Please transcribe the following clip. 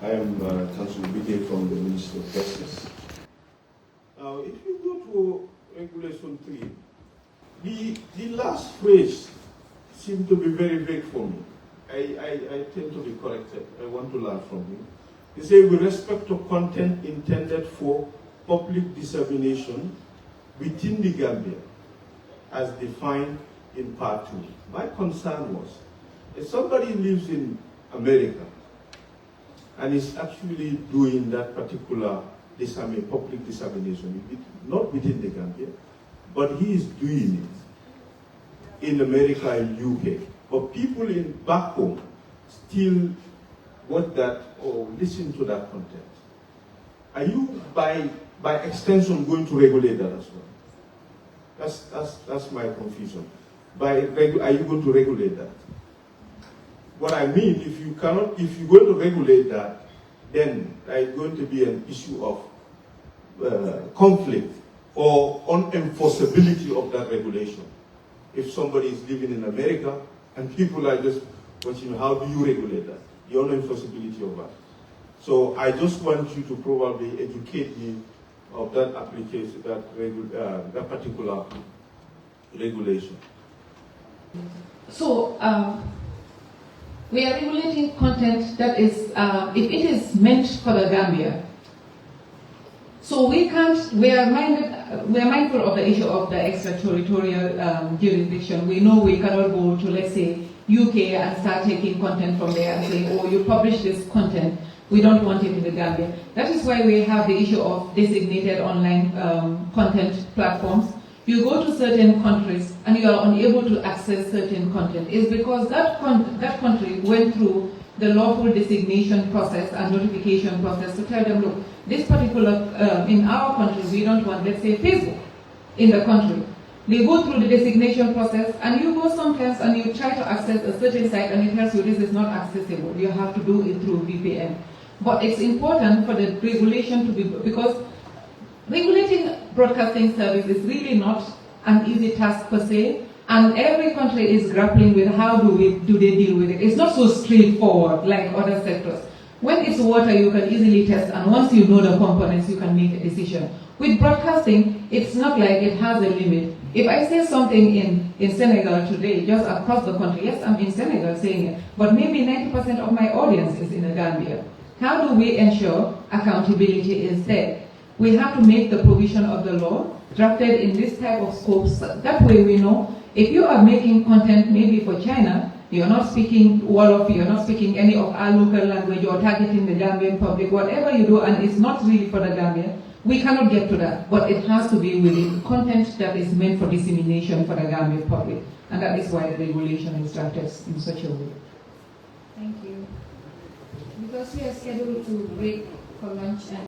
I am Counsel Bittaye from the Ministry of Justice. Now, if you go to Regulation 3, the last phrase seemed to be very vague for me. I tend to be corrected. I want to learn from you. They say, with respect to content intended for public dissemination within the Gambia, as defined in Part 2. My concern was, if somebody lives in America and is actually doing that particular public dissemination, not within the Gambia, but he is doing it in America and UK. But people back home still watch that or listen to that content. Are you, by extension, going to regulate that as well? That's my confusion. Are you going to regulate that? What I mean, if you're going to regulate that, then there is going to be an issue of conflict or unenforceability of that regulation. If somebody is living in America and people are just watching, how do you regulate that? The unenforceability of that. So I just want you to probably educate me of that application, that particular regulation. So we are regulating content that is, if it is meant for the Gambia. So we are mindful of the issue of the extraterritorial jurisdiction. We know we cannot go to, let's say, UK and start taking content from there and saying, oh, you publish this content, we don't want it in the Gambia. That is why we have the issue of designated online content platforms. You go to certain countries and you are unable to access certain content. It's because that country went through the lawful designation process and notification process to tell them, look, this particular, in our country, we don't want, let's say, Facebook in the country. They go through the designation process and you go sometimes and you try to access a certain site and it tells you this is not accessible. You have to do it through VPN. But it's important for the regulation to be, because regulating broadcasting service is really not an easy task per se, and every country is grappling with how do they deal with it. It's not so straightforward like other sectors. When it's water, you can easily test, and once you know the components, you can make a decision. With broadcasting, it's not like it has a limit. If I say something in Senegal today, just across the country, yes, I'm in Senegal saying it, but maybe 90% of my audience is in the Gambia. How do we ensure accountability is there? We have to make the provision of the law drafted in this type of scopes. That way we know if you are making content maybe for China, you're not speaking Wolof, you're not speaking any of our local language, or targeting the Gambian public, whatever you do, and it's not really for the Gambia, we cannot get to that. But it has to be within content that is meant for dissemination for the Gambian public. And that is why the regulation is drafted in such a way. Thank you. Because we are scheduled to break for lunch and